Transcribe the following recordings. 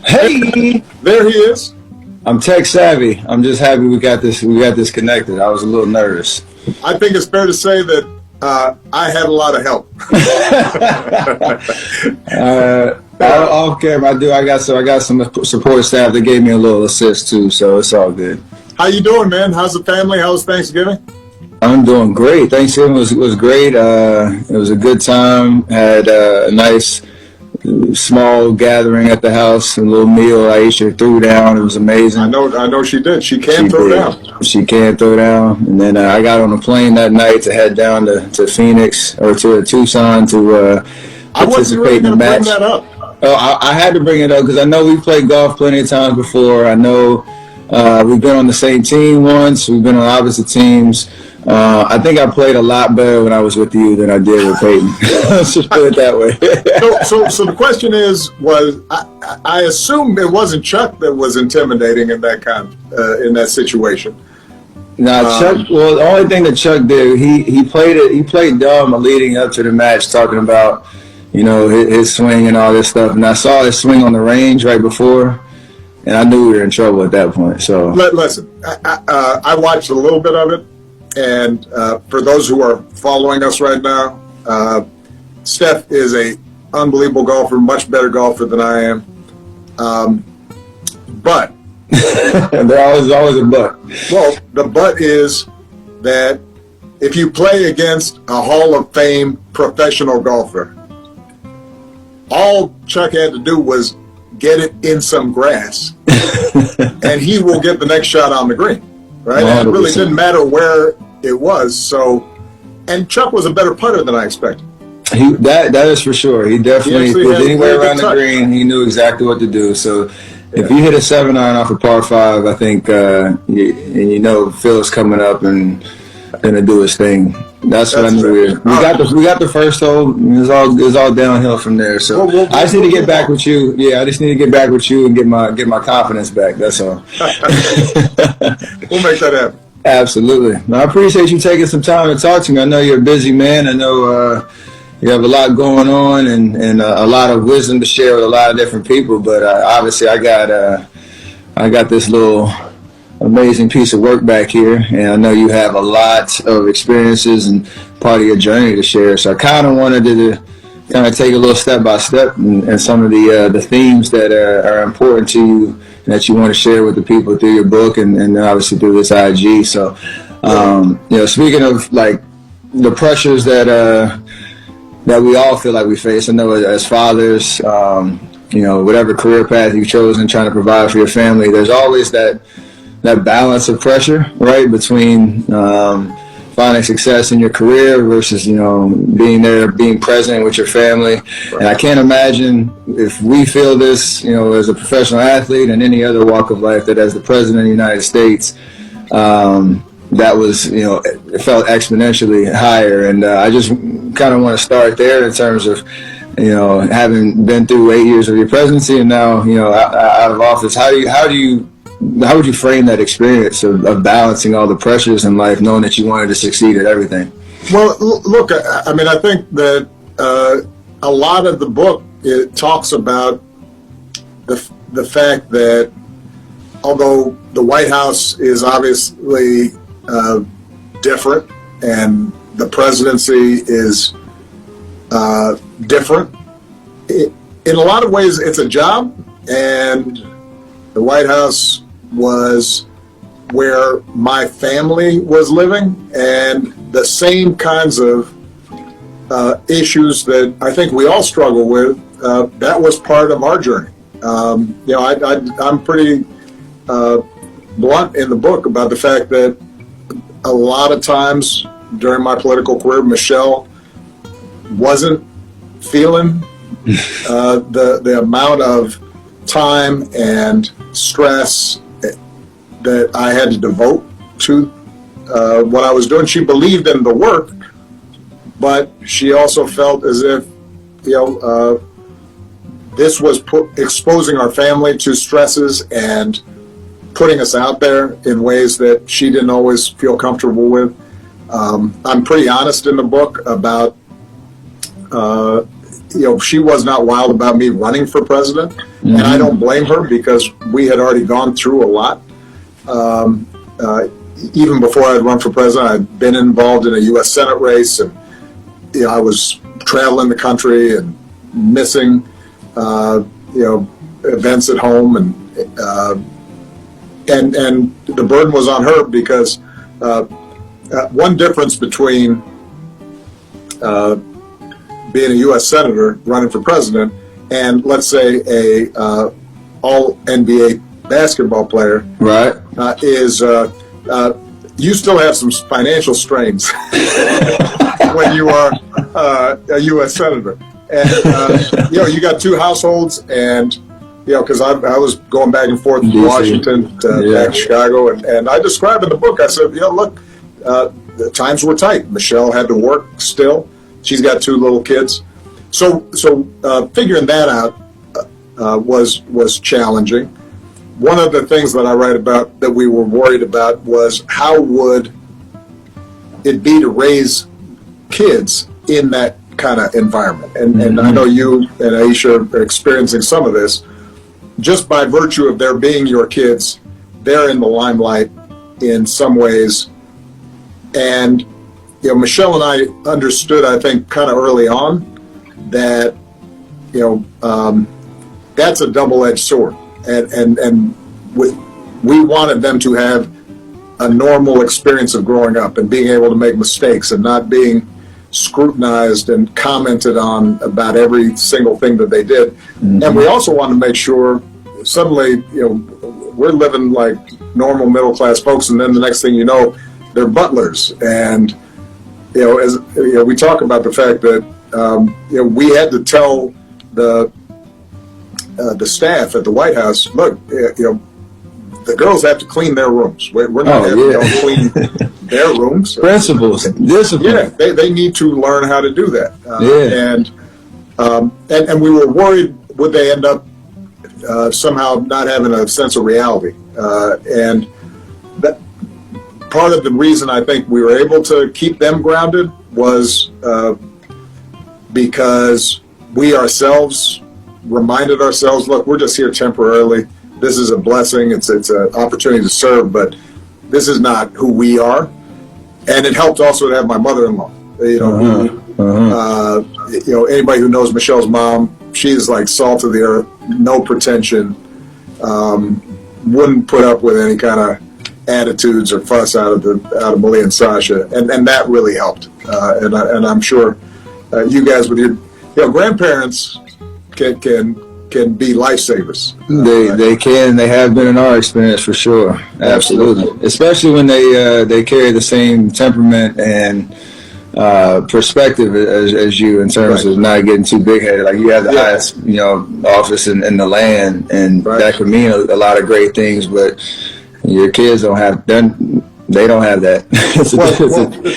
Hey, There he is. I'm tech savvy. I'm just happy we got this. We got this connected. I was a little nervous. I think it's fair to say that I had a lot of help. Off camera, I got some support staff that gave me a little assist too. So it's all good. How you doing, man? How's the family? How's Thanksgiving? I'm doing great. Thanksgiving was great. It was a good time. Had a nice small gathering at the house, a little meal Aisha threw down. It was amazing. I know she did. She can throw down. She can throw down. And then I got on a plane that night to head down to Phoenix or to Tucson to I wasn't really participate in the going to bring match. that up. Oh, I had to bring it up because I know we played golf plenty of times before. I know we've been on the same team once. We've been on opposite teams. I think I played a lot better when I was with you than I did with Peyton. Let's just put it that way. So the question I assume it wasn't Chuck that was intimidating in that situation. Chuck. Well, the only thing that Chuck did, he played dumb leading up to the match, talking about his swing and all this stuff. And I saw his swing on the range right before, and I knew we were in trouble at that point. So listen, I watched a little bit of it. And for those who are following us right now, Steph is a unbelievable golfer, much better golfer than I am. But there's always a but. Well, the but is that if you play against a Hall of Fame professional golfer, all Chuck had to do was get it in some grass, and he will get the next shot on the green. Right? And it really didn't matter where it was. So, and Chuck was a better putter than I expected. That is for sure. He definitely put anywhere around the green. He knew exactly what to do. So, if you hit a 7-iron off a par 5, I think Phil's coming up and gonna do his thing. That's what I knew. We got the first hole. It was all downhill from there. So I just need to get back with you. Yeah, I just need to get back with you and get my confidence back. That's all. We'll make that happen. Absolutely. I appreciate you taking some time to talk to me. I know you're a busy man. I know you have a lot going on and a lot of wisdom to share with a lot of different people. But obviously, I got this little amazing piece of work back here, and I know you have a lot of experiences and part of your journey to share. So I kind of wanted to kind of take a little step by step and some of the themes that are important to you and that you want to share with the people through your book and obviously through this IG. So speaking of like the pressures that we all feel like we face, I know as fathers, whatever career path you've chosen, trying to provide for your family, there's always that balance of pressure, right, between finding success in your career versus, being there, being present with your family. Right. And I can't imagine if we feel this, as a professional athlete and any other walk of life, that as the president of the United States, that was, it felt exponentially higher. And I just kind of want to start there in terms of, having been through 8 years of your presidency and now, out of office, how would you frame that experience of balancing all the pressures in life, knowing that you wanted to succeed at everything? Well, look, I think that a lot of the book, it talks about the fact that although the White House is obviously different and the presidency is different, in a lot of ways it's a job, and the White House was where my family was living, and the same kinds of issues that I think we all struggle with, that was part of our journey. I'm pretty blunt in the book about the fact that a lot of times during my political career, Michelle wasn't feeling the amount of time and stress that I had to devote to what I was doing. She believed in the work, but she also felt as if, this was exposing our family to stresses and putting us out there in ways that she didn't always feel comfortable with. I'm pretty honest in the book about, she was not wild about me running for president. And I don't blame her because we had already gone through a lot. Even before I'd run for president, I'd been involved in a U.S. Senate race, and I was traveling the country and missing, events at home, and the burden was on her because one difference between being a U.S. senator running for president and, let's say, a all NBA basketball player, right, is you still have some financial strains when you are a U.S. senator, and you got two households, and because I was going back and forth from Washington back to Chicago, and I described in the book, I said, look, the times were tight. Michelle had to work still. She's got two little kids. So figuring that out was challenging. One of the things that I write about that we were worried about was how would it be to raise kids in that kind of environment. And I know you and Aisha are experiencing some of this. Just by virtue of their being your kids, they're in the limelight in some ways. And Michelle and I understood, I think, kind of early on that that's a double-edged sword, and we wanted them to have a normal experience of growing up and being able to make mistakes and not being scrutinized and commented on about every single thing that they did. And we also wanted to make sure suddenly we're living like normal middle-class folks, and then the next thing you know, they're butlers. And as we talk about the fact that we had to tell the staff at the White House, look, the girls have to clean their rooms. We're not having them clean their rooms. Principles, discipline. Yeah, they need to learn how to do that. And we were worried, would they end up somehow not having a sense of reality? And that part of the reason I think we were able to keep them grounded was because we ourselves reminded ourselves, look, we're just here temporarily. This is a blessing. It's an opportunity to serve, but this is not who we are. And it helped also to have my mother-in-law. Anybody who knows Michelle's mom, she's like salt of the earth, no pretension, wouldn't put up with any kind of attitudes or fuss out of Malia and Sasha, and that really helped. And I'm sure you guys with your grandparents can be lifesavers. They can. They have been in our experience for sure. Absolutely. Especially when they carry the same temperament and perspective as you in terms of not getting too big headed. Like you have the highest office in the land, and that could mean a lot of great things. But your kids don't have them. They don't have that.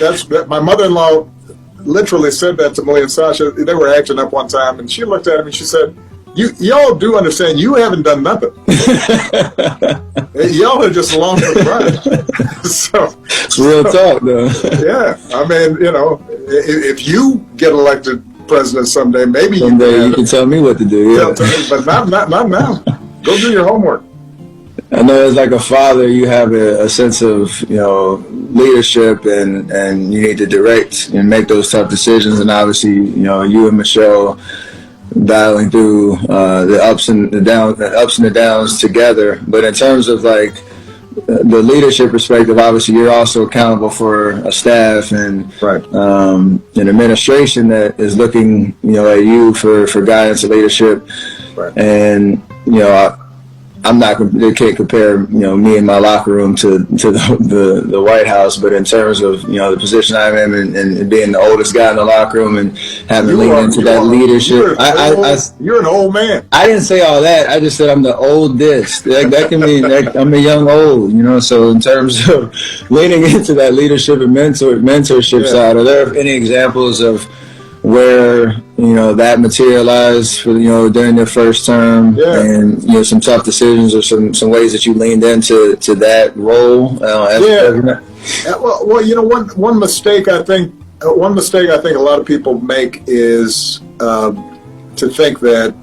That's my mother-in-law literally said that to Malia and Sasha. They were acting up one time, and she looked at him and she said, y'all do understand you haven't done nothing. Y'all are just along for the ride. So it's real talk, though. Yeah, I mean, if you get elected president someday, maybe you can tell me what to do. Yeah, but not now. Go do your homework. I know as like a father, you have a sense of leadership, and you need to direct and make those tough decisions. And obviously, you and Michelle battling through the ups and the downs together. But in terms of like the leadership perspective, obviously you're also accountable for a staff and an administration that is looking at you for guidance and leadership. And they can't compare me and my locker room to the White House, but in terms of the position I'm in and being the oldest guy in the locker room and having to lean into that leadership, you're an old man. I didn't say all that. I just said I'm the oldest. That can mean I'm a young old. So in terms of leaning into that leadership and mentorship side, are there any examples of where that materialized for during your first term, and some tough decisions or some ways that you leaned into that role? One mistake I think a lot of people make is to think that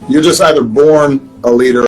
You're just either born a leader